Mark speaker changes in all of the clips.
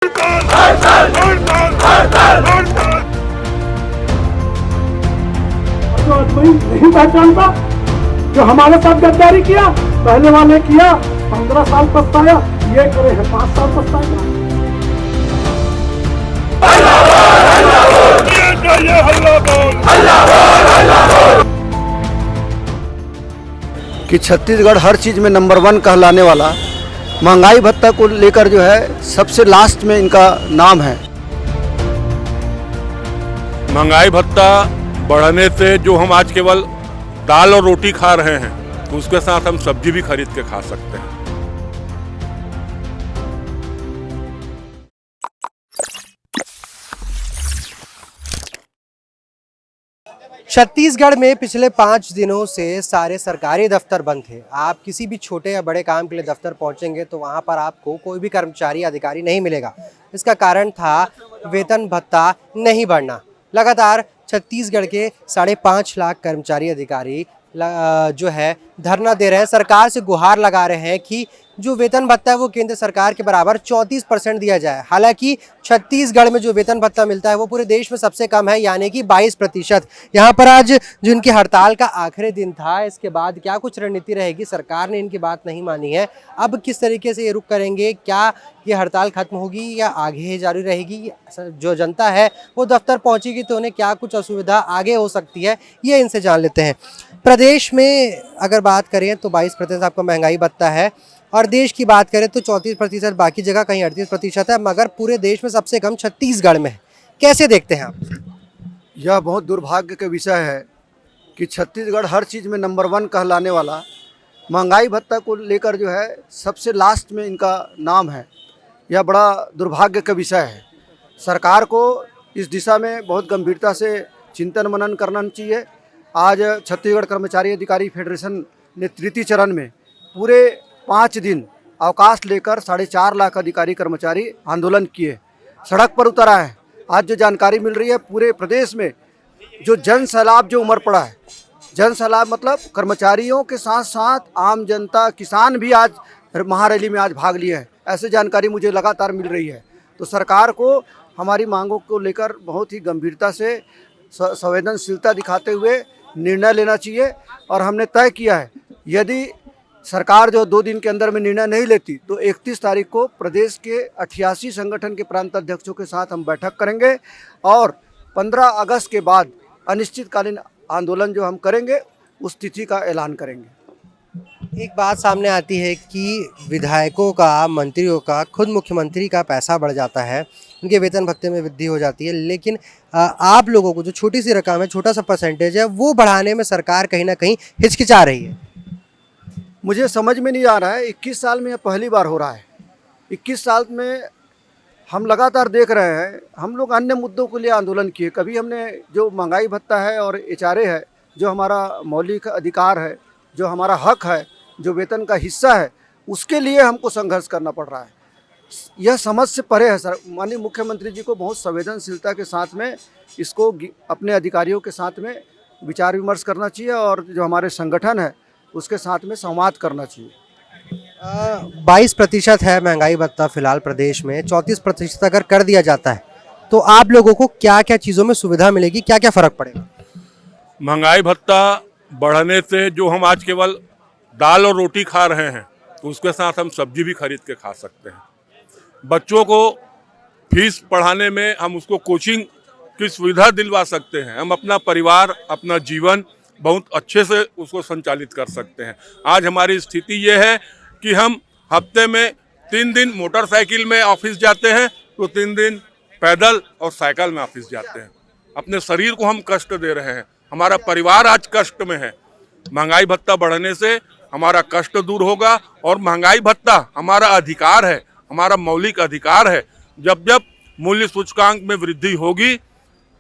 Speaker 1: नहीं पहचानता जो हमारे साथ गद्दारी किया, पहले वाले किया 15 साल पछताया, ये करे है 5 साल पछताया।
Speaker 2: कि छत्तीसगढ़ हर चीज़ में नंबर 1 कहलाने वाला, महंगाई भत्ता को लेकर जो है सबसे लास्ट में इनका नाम है।
Speaker 3: महंगाई भत्ता बढ़ने से जो हम आज केवल दाल और रोटी खा रहे हैं, उसके साथ हम सब्जी भी खरीद के खा सकते हैं।
Speaker 4: छत्तीसगढ़ में पिछले 5 दिनों से सारे सरकारी दफ्तर बंद थे। आप किसी भी छोटे या बड़े काम के लिए दफ्तर पहुंचेंगे तो वहां पर आपको कोई भी कर्मचारी अधिकारी नहीं मिलेगा। इसका कारण था वेतन भत्ता नहीं बढ़ना। लगातार छत्तीसगढ़ के 5.5 लाख कर्मचारी अधिकारी जो है धरना दे रहे हैं, सरकार से गुहार लगा रहे हैं कि जो वेतन भत्ता है वो केंद्र सरकार के बराबर 34% दिया जाए। हालांकि छत्तीसगढ़ में जो वेतन भत्ता मिलता है वो पूरे देश में सबसे कम है, यानी कि 22%। यहाँ पर आज जो इनकी हड़ताल का आखिरी दिन था, इसके बाद क्या कुछ रणनीति रहेगी, सरकार ने इनकी बात नहीं मानी है। अब किस तरीके से ये रुख करेंगे, क्या ये हड़ताल खत्म होगी या आगे जारी रहेगी? जो जनता है वो दफ्तर पहुँचेगी तो उन्हें क्या कुछ असुविधा आगे हो सकती है, ये इनसे जान लेते हैं। प्रदेश में अगर बात करें तो 22% आपका महंगाई भत्ता है, और देश की बात करें तो 34%, बाकी जगह कहीं 38% है, मगर पूरे देश में सबसे कम छत्तीसगढ़ में है। कैसे देखते हैं आप?
Speaker 2: यह बहुत दुर्भाग्य का विषय है कि छत्तीसगढ़ हर चीज़ में नंबर 1 कहलाने वाला, महंगाई भत्ता को लेकर जो है सबसे लास्ट में इनका नाम है। यह बड़ा दुर्भाग्य का विषय है। सरकार को इस दिशा में बहुत गंभीरता से चिंतन मनन करना चाहिए। आज छत्तीसगढ़ कर्मचारी अधिकारी फेडरेशन ने तृतीय चरण में पूरे 5 दिन अवकाश लेकर 4.5 लाख अधिकारी कर्मचारी आंदोलन किए, सड़क पर उतरा है। आज जो जानकारी मिल रही है, पूरे प्रदेश में जो जन सैलाब जो उमड़ पड़ा है, जन सैलाब मतलब कर्मचारियों के साथ साथ आम जनता, किसान भी आज महारैली में आज भाग लिए हैं, ऐसे जानकारी मुझे लगातार मिल रही है। तो सरकार को हमारी मांगों को लेकर बहुत ही गंभीरता से संवेदनशीलता दिखाते हुए निर्णय लेना चाहिए। और हमने तय किया है, यदि सरकार जो 2 दिन के अंदर में निर्णय नहीं लेती तो 31 तारीख को प्रदेश के 88 संगठन के प्रांत अध्यक्षों के साथ हम बैठक करेंगे और 15 अगस्त के बाद अनिश्चितकालीन आंदोलन जो हम करेंगे उस तिथि का ऐलान करेंगे।
Speaker 4: एक बात सामने आती है कि विधायकों का, मंत्रियों का, खुद मुख्यमंत्री का पैसा बढ़ जाता है, उनके वेतन भत्ते में वृद्धि हो जाती है, लेकिन आप लोगों को जो छोटी सी रकम है, छोटा सा परसेंटेज है, वो बढ़ाने में सरकार कहीं ना कहीं हिचकिचा रही है।
Speaker 2: मुझे समझ में नहीं आ रहा है, 21 साल में यह पहली बार हो रहा है। 21 साल में हम लगातार देख रहे हैं, हम लोग अन्य मुद्दों के लिए आंदोलन किए। कभी हमने जो महंगाई भत्ता है और एचआरए है, जो हमारा मौलिक अधिकार है, जो हमारा हक है, जो वेतन का हिस्सा है, उसके लिए हमको संघर्ष करना पड़ रहा है। यह समझ से परे है सर। माननीय मुख्यमंत्री जी को बहुत संवेदनशीलता के साथ में इसको अपने अधिकारियों के साथ में विचार विमर्श करना चाहिए और जो हमारे संगठन है उसके साथ में संवाद करना चाहिए।
Speaker 4: 22% है महंगाई भत्ता फिलहाल प्रदेश में। 34% अगर कर दिया जाता है तो आप लोगों को क्या क्या चीज़ों में सुविधा मिलेगी, क्या क्या फ़र्क पड़ेगा?
Speaker 3: महंगाई भत्ता बढ़ने से जो हम आज केवल दाल और रोटी खा रहे हैं, उसके साथ हम सब्जी भी खरीद के खा सकते हैं। बच्चों को फीस पढ़ाने में हम उसको कोचिंग की सुविधा दिलवा सकते हैं। हम अपना परिवार, अपना जीवन बहुत अच्छे से उसको संचालित कर सकते हैं। आज हमारी स्थिति ये है कि हम हफ्ते में 3 दिन मोटरसाइकिल में ऑफिस जाते हैं तो 3 दिन पैदल और साइकिल में ऑफिस जाते हैं। अपने शरीर को हम कष्ट दे रहे हैं, हमारा परिवार आज कष्ट में है। महंगाई भत्ता बढ़ने से हमारा कष्ट दूर होगा और महंगाई भत्ता हमारा अधिकार है, हमारा मौलिक अधिकार है। जब जब मूल्य सूचकांक में वृद्धि होगी,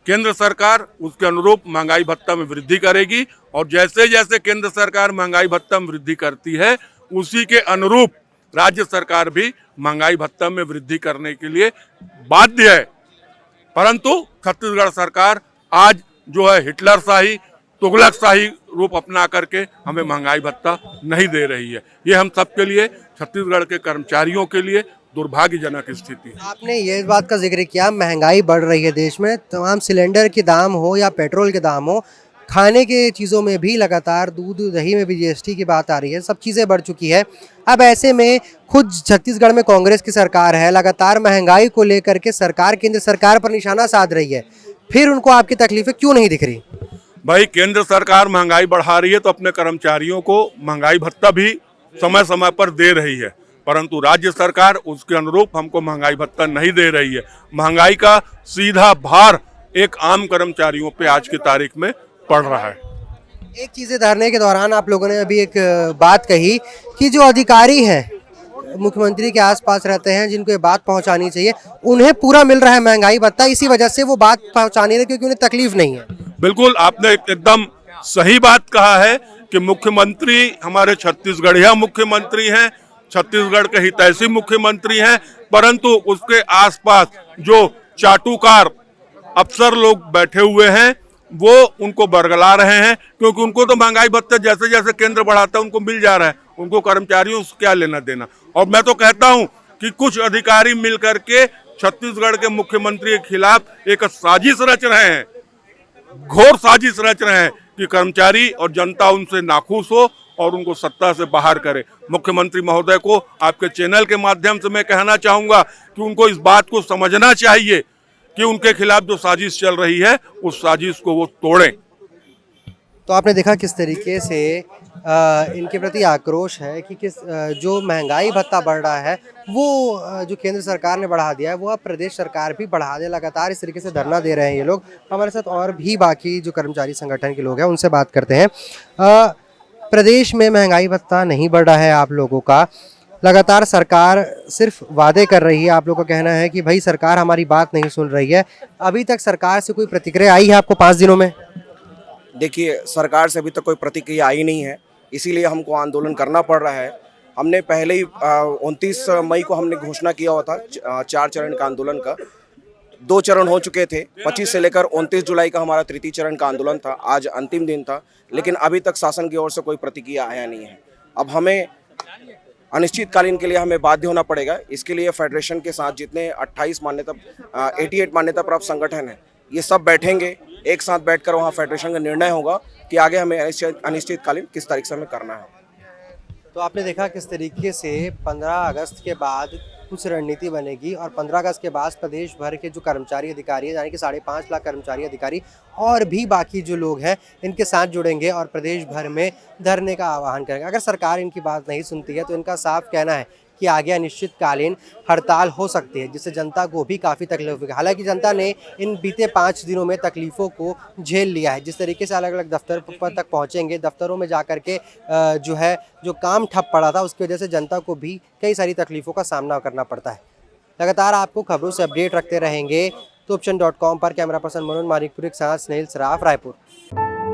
Speaker 3: केंद्र सरकार उसके अनुरूप महंगाई भत्ता में वृद्धि करेगी और जैसे जैसे केंद्र सरकार महंगाई भत्ता में वृद्धि करती है, उसी के अनुरूप राज्य सरकार भी महंगाई भत्ता में वृद्धि करने के लिए बाध्य है। परंतु छत्तीसगढ़ सरकार आज जो है हिटलरशाही, तुगलकशाही रूप अपना करके हमें महंगाई भत्ता नहीं दे रही है। ये हम सबके लिए, छत्तीसगढ़ के कर्मचारियों के लिए दुर्भाग्यजनक स्थिति है।
Speaker 4: आपने ये इस बात का जिक्र किया, महंगाई बढ़ रही है देश में, तमाम सिलेंडर के दाम हो या पेट्रोल के दाम हो, खाने के चीज़ों में भी लगातार दूध दही में भी जीएसटी की बात आ रही है, सब चीज़ें बढ़ चुकी है। अब ऐसे में खुद छत्तीसगढ़ में कांग्रेस की सरकार है, लगातार महंगाई को लेकर के सरकार केंद्र सरकार पर निशाना साध रही है, फिर उनको आपकी तकलीफें क्यों नहीं दिख रही?
Speaker 3: भाई, केंद्र सरकार महंगाई बढ़ा रही है तो अपने कर्मचारियों को महंगाई भत्ता भी समय समय पर दे रही है, परंतु राज्य सरकार उसके अनुरूप हमको महंगाई भत्ता नहीं दे रही है। महंगाई का सीधा भार एक आम कर्मचारियों पे आज की तारीख में पड़ रहा है।
Speaker 4: एक चीज़ें धरने के दौरान आप लोगों ने अभी एक बात कही कि जो अधिकारी हैं मुख्यमंत्री के आसपास रहते हैं, जिनको ये बात पहुंचानी चाहिए, उन्हें पूरा मिल रहा है महंगाई भत्ता, इसी वजह से वो बात पहुंचानी है क्योंकि उन्हें तकलीफ नहीं है।
Speaker 3: बिल्कुल, आपने एकदम सही बात कहा है कि मुख्यमंत्री हमारे छत्तीसगढ़िया मुख्यमंत्री हैं, छत्तीसगढ़ के हितैषी मुख्यमंत्री हैं, परंतु उसके आसपास जो चाटुकार अफसर लोग बैठे हुए हैं वो उनको बरगला रहे हैं, क्योंकि उनको तो महंगाई भत्ते जैसे जैसे केंद्र बढ़ाता है उनको मिल जा रहा है, उनको कर्मचारियों से क्या लेना देना। और मैं तो कहता हूं कि कुछ अधिकारी मिल करके छत्तीसगढ़ के मुख्यमंत्री के खिलाफ एक साजिश रच रहे हैं, घोर साजिश रच रहे हैं कि कर्मचारी और जनता उनसे नाखुश हो और उनको सत्ता से बाहर करे। मुख्यमंत्री महोदय को आपके चैनल के माध्यम से मैं कहना चाहूंगा कि उनको इस बात को समझना चाहिए कि उनके खिलाफ जो साजिश चल रही है उस साजिश को वो तोड़ें।
Speaker 4: तो आपने देखा किस तरीके से इनके प्रति आक्रोश है कि जो महंगाई भत्ता बढ़ रहा है वो जो केंद्र सरकार ने बढ़ा दिया है वो अब प्रदेश सरकार भी बढ़ा दे। लगातार इस तरीके से धरना दे रहे हैं ये लोग। हमारे साथ और भी बाकी जो कर्मचारी संगठन के लोग हैं उनसे बात करते हैं। प्रदेश में महंगाई भत्ता नहीं बढ़ रहा है आप लोगों का, लगातार सरकार सिर्फ वादे कर रही है। आप लोगों का कहना है कि भाई सरकार हमारी बात नहीं सुन रही है। अभी तक सरकार से कोई प्रतिक्रिया आई है आपको 5 दिनों में?
Speaker 5: देखिए, सरकार से अभी तक कोई प्रतिक्रिया आई नहीं है, इसीलिए हमको आंदोलन करना पड़ रहा है। हमने पहले ही 29 मई को हमने घोषणा किया हुआ था 4 चरण का आंदोलन का। 2 चरण हो चुके थे, 25 से लेकर 29 जुलाई का हमारा तृतीय चरण का आंदोलन था। आज अंतिम दिन था, लेकिन अभी तक शासन की ओर से कोई प्रतिक्रिया आया नहीं है। अब हमें अनिश्चितकालीन के लिए हमें बाध्य होना पड़ेगा। इसके लिए फेडरेशन के साथ जितने 88 मान्यता प्राप्त संगठन हैं ये सब बैठेंगे, एक साथ बैठकर वहाँ फेडरेशन का निर्णय होगा कि आगे हमें अनिश्चितकालीन किस तारीख से हमें करना है।
Speaker 4: तो आपने देखा किस तरीके से 15 अगस्त के बाद कुछ रणनीति बनेगी और 15 अगस्त के बाद प्रदेश भर के जो कर्मचारी अधिकारी हैं, यानी कि 5.5 लाख कर्मचारी अधिकारी और भी बाकी जो लोग हैं इनके साथ जुड़ेंगे और प्रदेश भर में धरने का आह्वान करेंगे। अगर सरकार इनकी बात नहीं सुनती है तो इनका साफ कहना है कि आगे अनिश्चितकालीन हड़ताल हो सकती है, जिससे जनता को भी काफ़ी तकलीफ होगी। हालांकि जनता ने इन बीते 5 दिनों में तकलीफ़ों को झेल लिया है। जिस तरीके से अलग अलग दफ्तर पर तक पहुंचेंगे, दफ्तरों में जा कर के जो काम ठप पड़ा था उसकी वजह से जनता को भी कई सारी तकलीफ़ों का सामना करना पड़ता है। लगातार आपको खबरों से अपडेट रखते रहेंगे। तोपचन.com पर कैमरा पर्सन मनोज मानिकपुरी के साथ स्नेहिल सराफ, रायपुर।